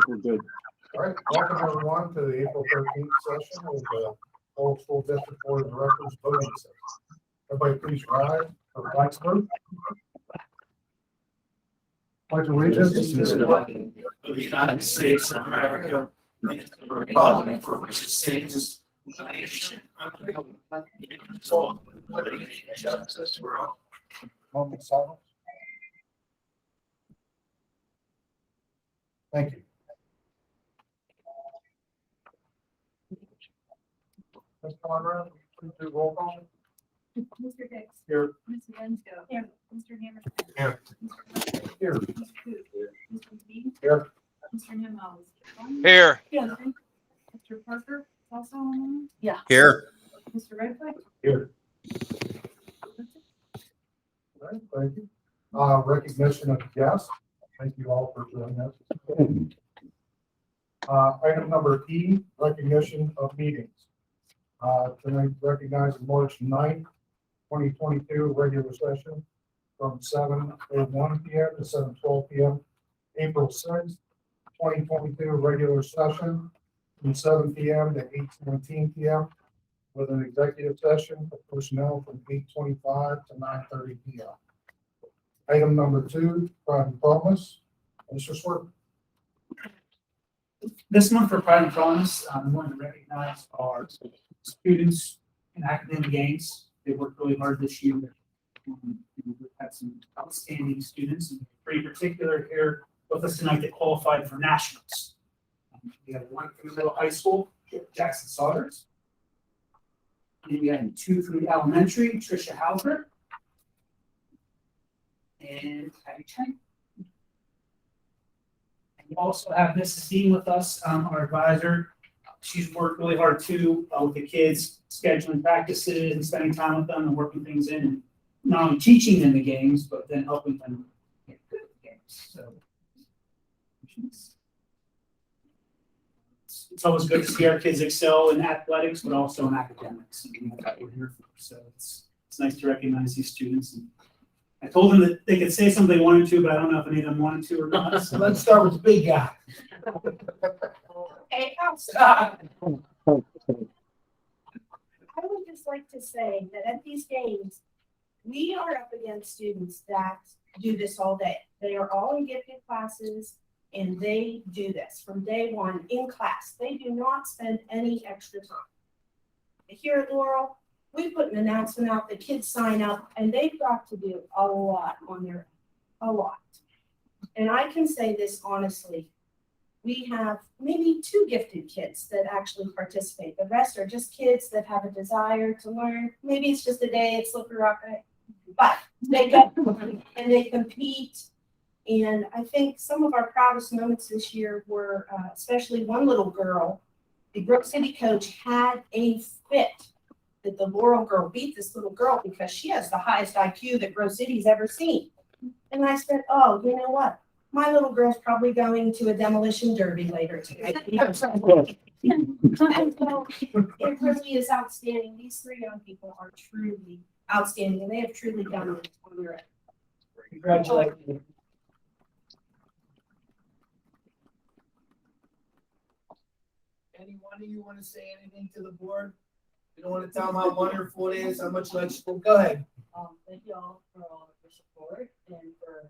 we're good. All right, welcome everyone to the April 13th session of the Laurel School District Board of Directors voting session. Everybody please rise for the flag salute. Pledge allegiance to the flag of the United States of America, and to the republic for which it stands, one nation, under God, indivisible, with liberty and justice for all. moment of silence. Thank you. Ms. Conrad, please do roll call. Mr. Hicks. Here. Mr. Lensko. Here. Mr. Hammerstein. Here. Mr. Here. Mr. Booth. Mr. McGee. Here. Mr. Nimmo. Here. Mr. Parker, also on. Yeah. Here. Mr. Redfoot. Here. All right, thank you. Recognition of guests. Thank you all for joining us. Item number E, recognition of meetings. Tonight recognizing March 9th, 2022 regular session from 7:01 p.m. to 7:12 p.m. April 6th, 2022 regular session from 7 p.m. to 8:17 p.m. with an executive session for personnel from 8:25 to 9:30 p.m. Item number 2, Pride and Promise. Mr. Swerve. This month for Pride and Promise, we want to recognize our students in academic games. They worked really hard this year. We've had some outstanding students, and pretty particular here with us tonight that qualified for nationals. We have one from the middle high school, Jackson Saunders. And we had 2 from the elementary, Tricia Halbert. And Patty Chang. We also have Mrs. Dean with us, our advisor. She's worked really hard too with the kids, scheduling practices and spending time with them and working things in. And not only teaching them the games, but then helping them get good at the games. So it's always good to see our kids excel in athletics, but also in academics. And that's what we're here for. So it's nice to recognize these students. And I told them that they could say something they wanted to, but I don't know if any of them wanted to or not. So let's start with the big guy. Okay, I'll stop. I would just like to say that at these games, we are up against students that do this all day. They are all in gifted classes and they do this from day one in class. They do not spend any extra time. Here at Laurel, we put an announcement out, the kids sign up, and they've got to do a lot on their own, a lot. And I can say this honestly, we have maybe 2 gifted kids that actually participate. The rest are just kids that have a desire to learn. Maybe it's just a day at Slippery Rock, but they go and they compete. And I think some of our proudest moments this year were, especially one little girl, the Brook City coach had a fit that the Laurel girl beat this little girl because she has the highest IQ that Grove City's ever seen. And I said, oh, you know what? My little girl's probably going to a demolition derby later today. And so it really is outstanding. These 3 young people are truly outstanding, and they have truly done it on their own. Congratulations. Any one of you want to say anything to the board? You don't want to tell them how wonderful it is, how much you like school. Go ahead. Thank you all for your support and for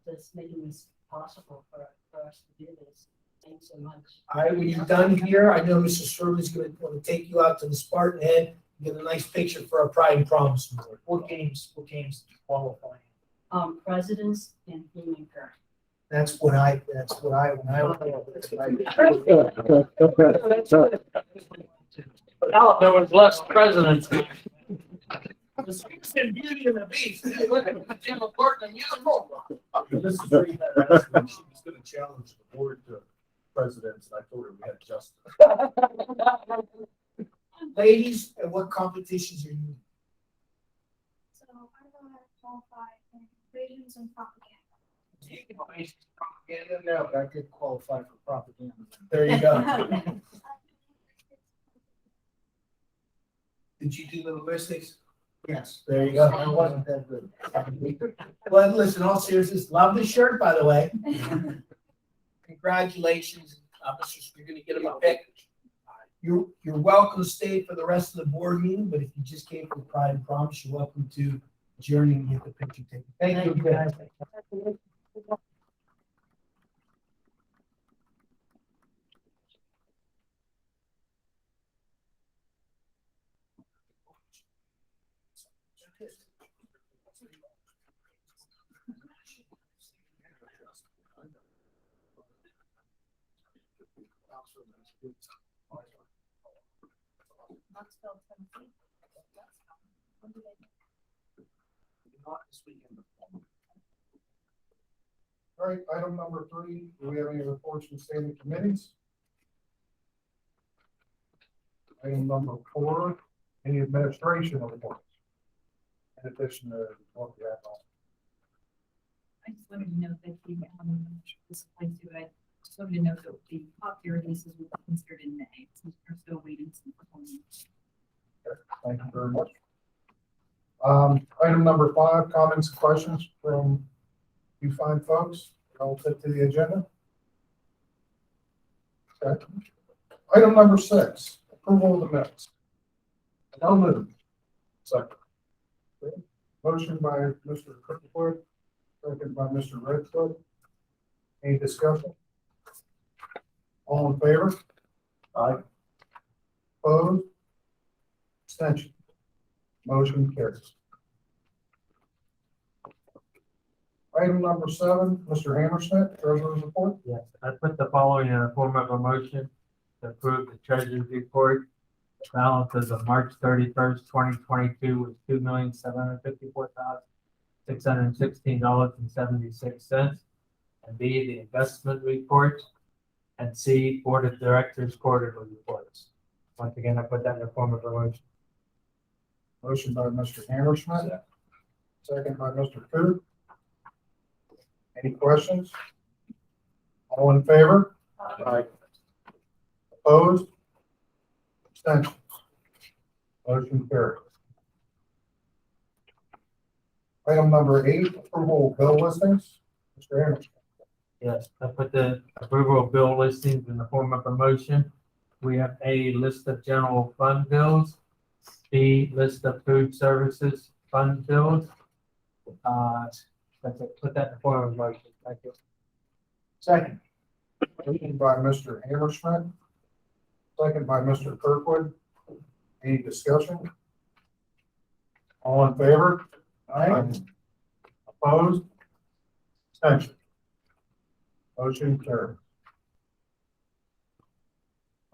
just making this possible for us to do this. Thanks so much. All right, when you're done here, I know Mr. Sherman's going to take you out to the Spartan Head and get a nice picture for our Pride and Promise board. What games qualify? Presidents and human current. When I There was less presidents. Beauty and the Beast. Look at Jim McCartney and uniform. This is pretty interesting. She was going to challenge the board to presidents, and I told her we had Justin. Ladies, and what competitions are you in? So I want to qualify in equations and propaganda. Propaganda? No, but I did qualify for propaganda. There you go. Did you do linguistics? Yes, there you go. That wasn't that good. Well, listen, all seriousness, love the shirt, by the way. Congratulations, you're gonna get him a pick. You're welcome to stay for the rest of the board meeting, but if you just came for the Pride and Promise, you're welcome to adjourn and get the picture taken. Thank you, guys. Knoxville, Tennessee. When do they- Not this weekend. All right, item number 3, do we have any reports from standing committees? Item number 4, any administration reports? In addition to what we have on. I just wanted to note that this applies to it. Just wanted to note that the top tier leases will be considered in May. So we're still waiting some performance. Thank you very much. Item number 5, comments and questions from you fine folks. Relative to the agenda. Okay. Item number 6, approval of the minutes. No move. Second. Okay. Motion by Mr. Kirkwood, second by Mr. Redfoot. Any discussion? All in favor? Aye. Opposed? Abstention. Motion carries. Item number 7, Mr. Hammersmith, treasurer's report. Yes, I put the following in the form of a motion to approve the treasurer's report. The balance as of March 31st, 2022 was $2,754,616.76. And B, the investment report. And C, board of directors quarterly reports. Once again, I put that in the form of a motion. Motion by Mr. Hammersmith, second by Mr. Coop. Any questions? All in favor? Aye. Opposed? Abstention. Motion carries. Item number 8, approval of bill listings. Mr. Hammersmith. Yes, I put the approval of bill listings in the form of a motion. We have A, list of general fund bills, B, list of food services fund bills. That's it, put that in the form of a motion. Thank you. Second. Motion by Mr. Hammersmith, second by Mr. Kirkwood. Any discussion? All in favor? Aye. Opposed? Abstention. Motion carried.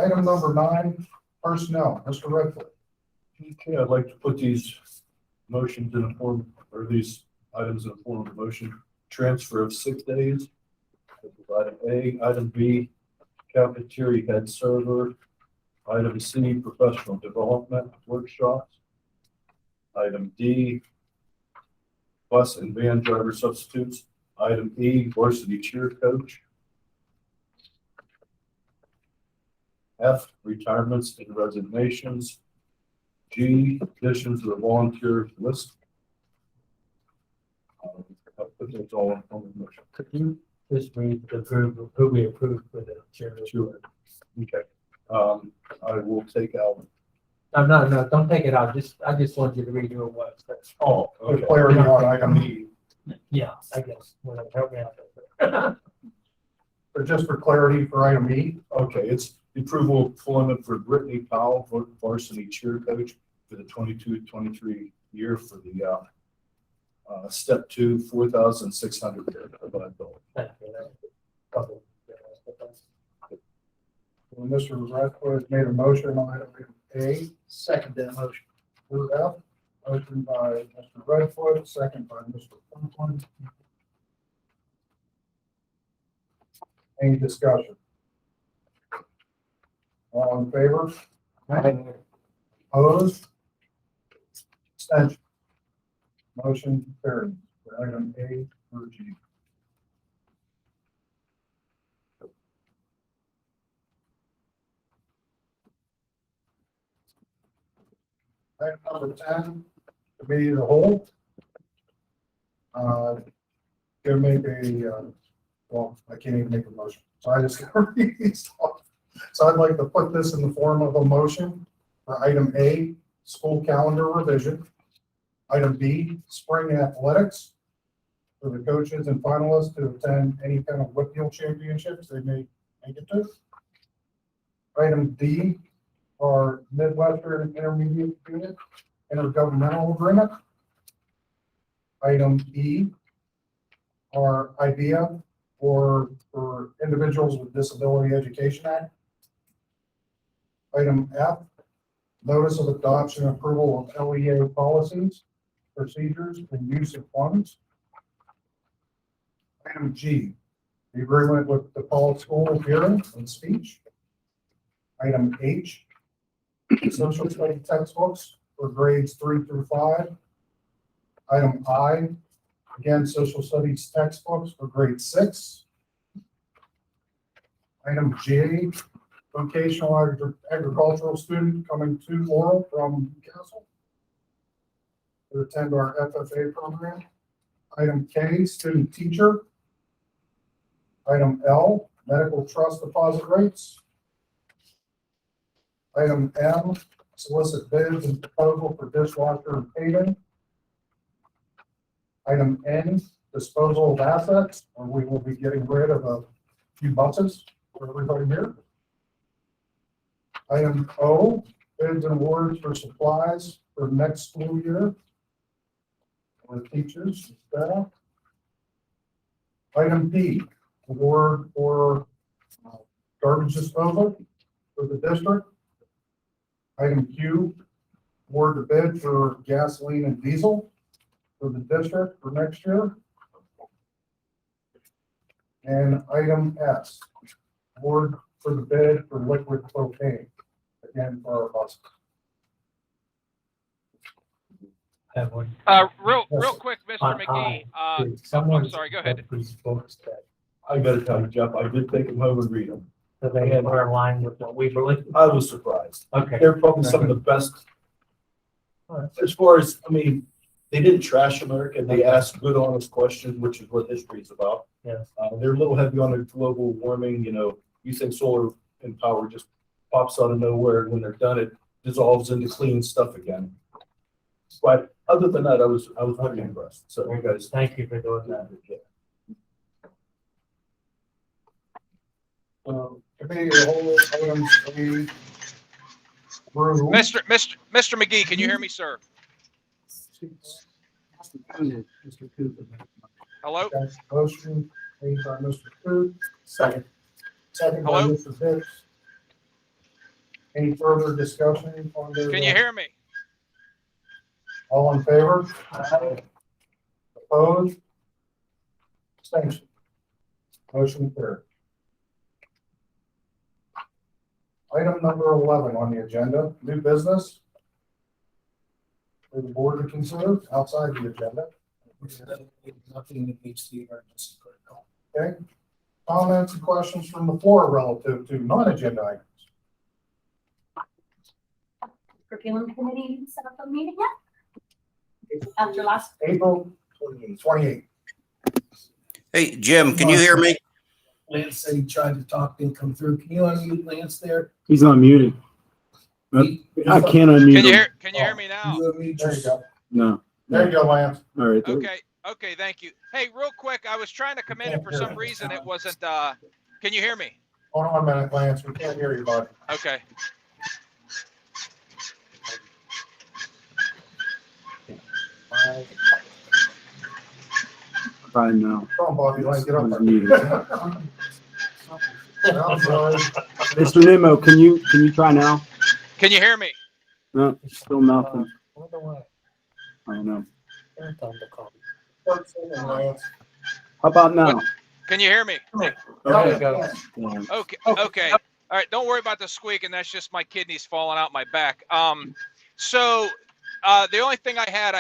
Item number 9, personnel, Mr. Redfoot. Okay, I'd like to put these motions in a form, or these items in a form of motion. Transfer of sick days. Item A, item B, cafeteria head server. Item C, professional development workshops. Item D, bus and van driver substitutes. Item E, varsity cheer coach. F, retirements and resignations. G, additions to the volunteer list. I'll put those all in the motion. Could you just read the group of who we approved for the chair? Sure. Okay. I will take out. No, don't take it out. I just want you to read who it was. Oh, For okay. clarity on item E, Yeah, I guess. Well, help me out. but just for clarity for item E, Okay, it's the approval of employment for Brittany Powell, varsity cheer coach for the 22-23 year for the step 2, 4,600. Thank you. when Mr. Redfoot has made a motion on item A, Second that motion. move F. Motion by Mr. Redfoot, second by Mr. Franklin. Any discussion? All in favor? Opposed? Abstention. Motion carried for item A through G. Item number 10, committee of the whole. Gonna make a well, I can't even make a motion, so I just gotta read these off. So I'd like to put this in the form of a motion for item A, school calendar revision. Item B, spring athletics for the coaches and finalists to attend any kind of Whitfield championships they may make it to. Item D, our Midwestern Intermediate Unit intergovernmental agreement. Item E, our idea for Individuals with Disability Education Act. Item F, notice of adoption and approval of LEA policies, procedures, and use of funds. Item G, the agreement with the Paul School of Hearing and Speech. Item H, social study textbooks for grades 3 through 5. Item I, again, social studies textbooks for grade 6. Item J, vocational agricultural student coming to Laurel from Newcastle to attend our FFA program. Item K, student teacher. Item L, medical trust deposit rates. Item M, solicit bids and proposal for dishwasher and paving. Item N, disposal of assets, where we will be getting rid of a few buses for everybody here. Item O, bids and awards for supplies for next school year for teachers and staff. Item P, award for garbage disposal for the district. Item Q, award the bid for gasoline and diesel for the district for next year. And item S, award for the bid for liquid propane, again for our buses. Have one. Real quick, Mr. McGee, I'm sorry, go ahead. These books that, I gotta tell you, Jeff, I did take them home and read them. so they are aligned with what we believe. I was surprised. Okay. They're probably some of the best. As far as, I mean, they didn't trash America. They asked good, honest questions, which is what history is about. Yes. They're a little heavy on the global warming, you think solar and power just pops out of nowhere, and when they're done, it dissolves into clean stuff again. But other than that, I was very impressed. So you guys. Thank you for doing that. Committee of the whole items we approve. Mr. McGee, can you hear me, sir? Mr. Cooper. Hello? Okay, motion made by Mr. Coop. Second by Hello? Mr. Hicks. Any further discussion on the? Can you hear me? All in favor? Opposed? Abstention? Motion carried. Item number 11 on the agenda, new business. For the board to consider outside the agenda. Nothing that meets the emergency protocol. Okay. Comments and questions from the floor relative to non-agenda items. Curriculum committee set up a meeting yet? After last, April 28th. Hey, Jim, can you hear me? Lance said he tried to talk, didn't come through. Can you unmute Lance there? He's unmuted. I can't unmute him. Can you hear me now? You unmute There you yourself. go. No. There you go, Lance. All right. Okay, thank you. Hey, real quick, I was trying to come in and for some reason it wasn't, can you hear me? Hold on a minute, Lance. We can't hear you, bud. Okay. Fine now. Come on, Bobby, let's get up there. Unmuted. I'm sorry. Mr. Nemo, can you try now? Can you hear me? No, still nothing. I don't know. Lance. How about now? Can you hear me? There you go. Yeah. Okay. All right, don't worry about the squeak, and that's just my kidneys falling out my back. So the only thing I had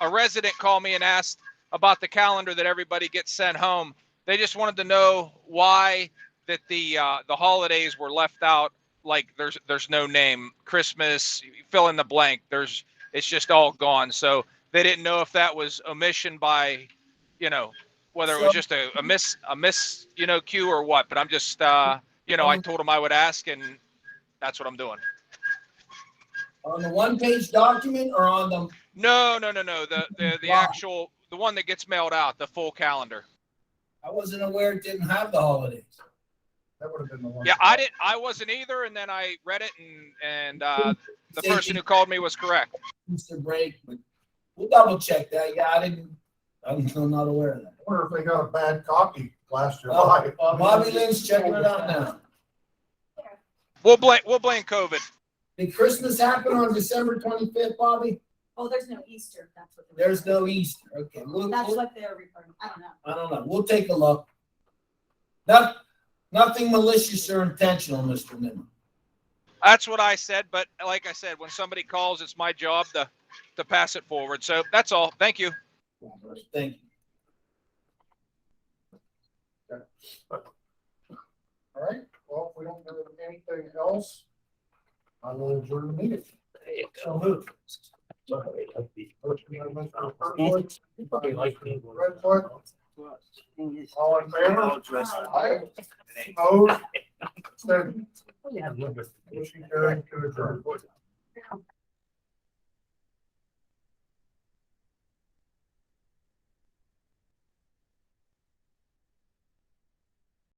a resident call me and asked about the calendar that everybody gets sent home. They just wanted to know why that the holidays were left out. Like there's no name, Christmas, fill in the blank. It's just all gone. So they didn't know if that was omission by, whether it was just a miss, cue or what, but I'm just, I told him I would ask and that's what I'm doing. On the one-page document or on the, No, the actual, the one that gets mailed out, the full calendar. I wasn't aware it didn't have the holidays. That would have been the one. Yeah, I wasn't either, and then I read it and the Same person who called me was correct. Easter break, but we'll double check that. Yeah, I'm still not aware of that. I wonder if they got a bad copy last year. Bobby Lynn's checking it out now. We'll blame COVID. Did Christmas happen on December 25th, Bobby? Oh, there's no Easter, that's what. There's no Easter. Okay, That's what they're referring, I don't know. I don't know. We'll take a look. Nothing malicious or intentional, Mr. Nimmer. That's what I said, but like I said, when somebody calls, it's my job to pass it forward. So that's all. Thank you. Thank you. All right, well, if we don't do anything else, I will adjourn the meeting. So moved. Motion by Mr. Kirkwood, Redfoot, all in favor? Aye. Opposed? Abstentions? Motion carried to adjourn.